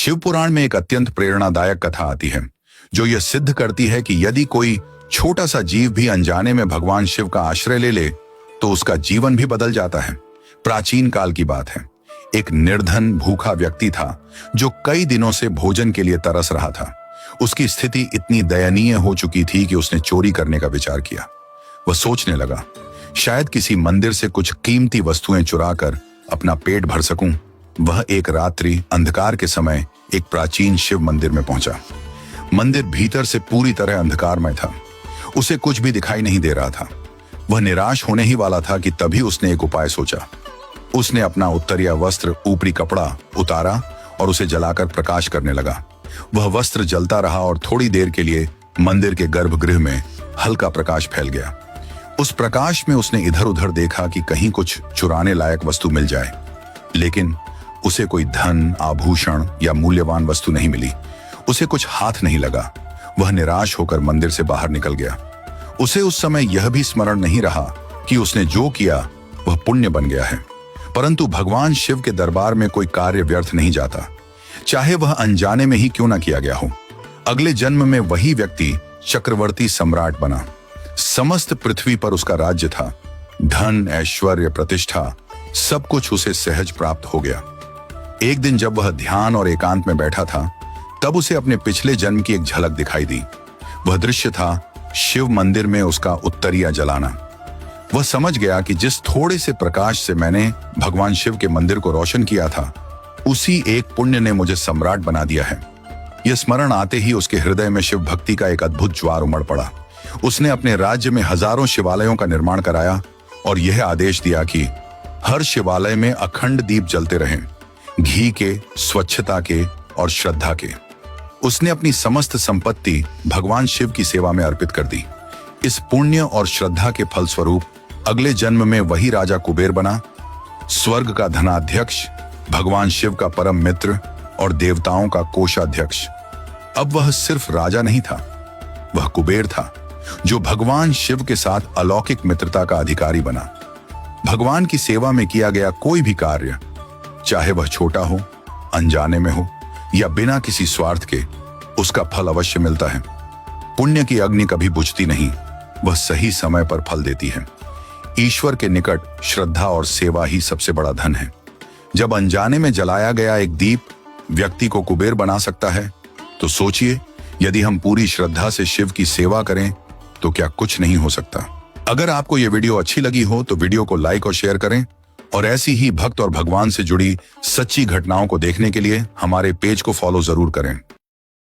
शिव पुराण में एक अत्यंत प्रेरणादायक कथा आती है जो यह सिद्ध करती है कि यदि कोई छोटा सा जीव भी अनजाने में भगवान शिव का आश्रय ले ले तो उसका जीवन भी बदल जाता है। प्राचीन काल की बात है। एक निर्धन भूखा व्यक्ति था जो कई दिनों से भोजन के लिए तरस रहा था। उसकी स्थिति इतनी दयनीय हो चुकी थी कि उसने चोरी करने का विचार किया। वह सोचने लगा, शायद किसी मंदिर से कुछ कीमती वस्तुएं चुराकर अपना पेट भर सकूं। वह एक रात्रि अंधकार के समय एक प्राचीन शिव मंदिर में पहुंचा। मंदिर भीतर से पूरी तरह अंधकारमय था। उसे कुछ भी दिखाई नहीं दे रहा था। वह निराश होने ही वाला था कि तभी उसने एक उपाय सोचा। उसने अपना उत्तरीय वस्त्र ऊपरी कपड़ा उतारा और उसे जलाकर प्रकाश करने लगा। वह वस्त्र जलता रहा और थोड़ी देर के लिए मंदिर के गर्भगृह में हल्का प्रकाश फैल गया। उस प्रकाश में उसने इधर उधर देखा कि कहीं कुछ चुराने लायक वस्तु मिल जाए, लेकिन उसे कोई धन, आभूषण या मूल्यवान वस्तु नहीं मिली। उसे कुछ हाथ नहीं लगा। वह निराश होकर मंदिर से बाहर निकल गया। उसे उस समय यह भी स्मरण नहीं रहा कि उसने जो किया वह पुण्य बन गया है। परंतु भगवान शिव के दरबार में कोई कार्य व्यर्थ नहीं जाता, चाहे वह अनजाने में ही क्यों न किया गया हो। अगले जन्म में वही व्यक्ति चक्रवर्ती सम्राट बना। समस्त पृथ्वी पर उसका राज्य था। धन, ऐश्वर्य, प्रतिष्ठा सब कुछ उसे सहज प्राप्त हो गया। एक दिन जब वह ध्यान और एकांत में बैठा था, तब उसे अपने पिछले जन्म की एक झलक दिखाई दी। वह दृश्य था शिव मंदिर में उसका उत्तरीय जलाना। वह समझ गया कि जिस थोड़े से प्रकाश से मैंने भगवान शिव के मंदिर को रोशन किया था, उसी एक पुण्य ने मुझे सम्राट बना दिया है। यह स्मरण आते ही उसके हृदय में शिव भक्ति का एक अद्भुत ज्वार उमड़ पड़ा। उसने अपने राज्य में हजारों शिवालयों का निर्माण कराया और यह आदेश दिया कि हर शिवालय में अखंड दीप जलते रहें, घी के, स्वच्छता के और श्रद्धा के। उसने अपनी समस्त संपत्ति भगवान शिव की सेवा में अर्पित कर दी। इस पुण्य और श्रद्धा के फलस्वरूप अगले जन्म में वही राजा कुबेर बना, स्वर्ग का धनाध्यक्ष, भगवान शिव का परम मित्र और देवताओं का कोषाध्यक्ष। अब वह सिर्फ राजा नहीं था, वह कुबेर था जो भगवान शिव के साथ अलौकिक मित्रता का अधिकारी बना। भगवान की सेवा में किया गया कोई भी कार्य, चाहे वह छोटा हो, अनजाने में हो या बिना किसी स्वार्थ के, उसका फल अवश्य मिलता है। पुण्य की अग्नि कभी बुझती नहीं, वह सही समय पर फल देती है। ईश्वर के निकट श्रद्धा और सेवा ही सबसे बड़ा धन है। जब अनजाने में जलाया गया एक दीप व्यक्ति को कुबेर बना सकता है, तो सोचिए यदि हम पूरी श्रद्धा से शिव की सेवा करें तो क्या कुछ नहीं हो सकता। अगर आपको यह वीडियो अच्छी लगी हो तो वीडियो को लाइक और शेयर करें, और ऐसी ही भक्त और भगवान से जुड़ी सच्ची घटनाओं को देखने के लिए हमारे पेज को फॉलो जरूर करें।